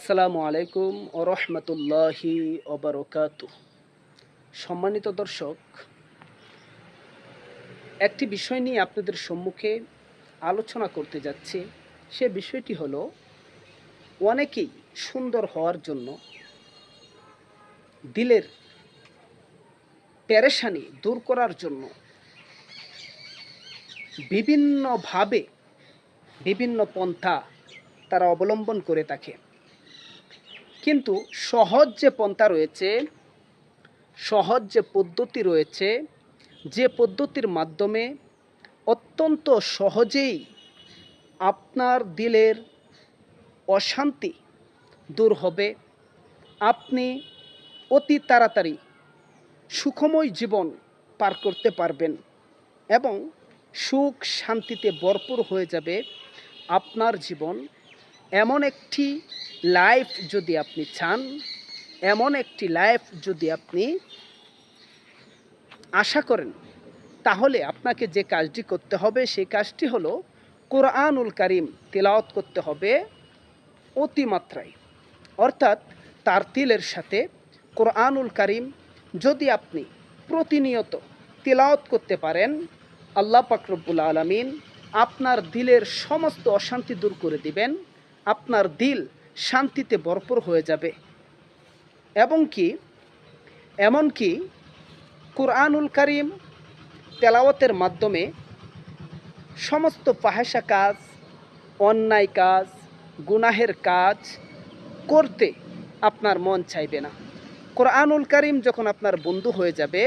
আসসালামু আলাইকুম ও রহমতুল্লাহি ওবারকাতুহ। সম্মানিত দর্শক, একটি বিষয় নিয়ে আপনাদের সম্মুখে আলোচনা করতে যাচ্ছি। সে বিষয়টি হলো, অনেকেই সুন্দর হওয়ার জন্য দিলের পেরেশানি দূর করার জন্য বিভিন্নভাবে বিভিন্ন পন্থা তারা অবলম্বন করে থাকে। কিন্তু সহজ যে পন্থা রয়েছে, সহজ যে পদ্ধতি রয়েছে, যে পদ্ধতির মাধ্যমে অত্যন্ত সহজেই আপনার দিলের অশান্তি দূর হবে, আপনি অতি তাড়াতাড়ি সুখময় জীবন পার করতে পারবেন এবং সুখ শান্তিতে ভরপুর হয়ে যাবে আপনার জীবন। এমন একটি লাইফ যদি আপনি চান, এমন একটি লাইফ যদি আপনি আশা করেন, তাহলে আপনাকে যে কাজটি করতে হবে সেই কাজটি হলো কোরআনুল কারীম তিলাওয়াত করতে হবে অতিমাত্রায়, অর্থাৎ তারতিলের সাথে। কোরআনুল কারীম যদি আপনি প্রতিনিয়ত তিলাওয়াত করতে পারেন, আল্লাহ পাক রব্বুল আলামিন আপনার দিলের সমস্ত অশান্তি দূর করে দিবেন। আপনার দিল শান্তিতে ভরপুর হয়ে যাবে এমনকি কোরআনুল কারীম তেলাওয়াতের মাধ্যমে সমস্ত ফাহেসা কাজ, অন্যায় কাজ, গুনাহের কাজ করতে আপনার মন চাইবে না। কোরআনুল কারীম যখন আপনার বন্ধু হয়ে যাবে,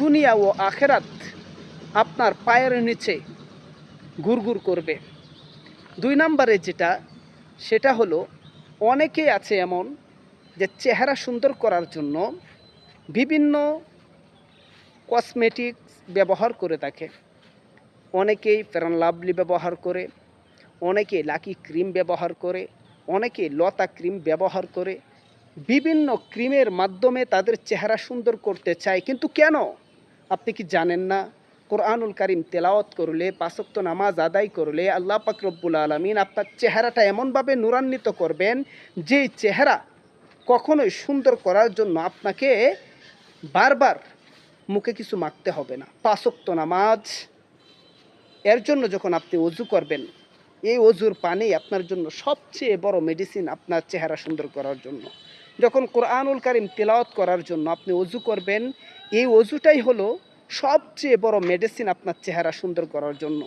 দুনিয়া ও আখেরাত আপনার পায়ের নিচে ঘুরঘুর করবে। 2 নম্বরে সেটা হলো, অনেকেই আছে এমন যে চেহারা সুন্দর করার জন্য বিভিন্ন কসমেটিক্স ব্যবহার করে থাকে। অনেকেই ফেয়ার অ্যান্ড লাভলি ব্যবহার করে, অনেকে লাকি ক্রিম ব্যবহার করে, অনেকে লতা ক্রিম ব্যবহার করে। বিভিন্ন ক্রিমের মাধ্যমে তাদের চেহারা সুন্দর করতে চায়। কিন্তু কেন? আপনি কি জানেন না? কোরআনুল কারীম তেলাওয়াত করলে, 5 ওয়াক্ত নামাজ আদায় করলে আল্লাহ পাক রব্বুল আলামিন আপনার চেহারাটা এমনভাবে নূরান্বিত করবেন, যেই চেহারা কখনোই সুন্দর করার জন্য আপনাকে বারবার মুখে কিছু মাখতে হবে না। 5 ওয়াক্ত নামাজ, এর জন্য যখন আপনি ওযু করবেন, এই ওযুর পানি আপনার জন্য সবচেয়ে বড় মেডিসিন আপনার চেহারা সুন্দর করার জন্য। যখন কোরআনুল কারীম তিলাওয়াত করার জন্য আপনি ওযু করবেন, এই ওযুটাই হলো সবচেয়ে বড় মেডিসিন আপনার চেহারা সুন্দর করার জন্য।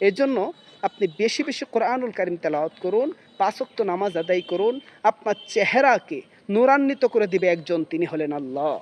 এজন্য আপনি বেশি বেশি কোরআনুল কারীম তেলাওয়াত করুন, 5 ওয়াক্ত নামাজ আদায় করুন। আপনার চেহারাকে নূরান্বিত করে দিবে একজন, তিনি হলেন আল্লাহ।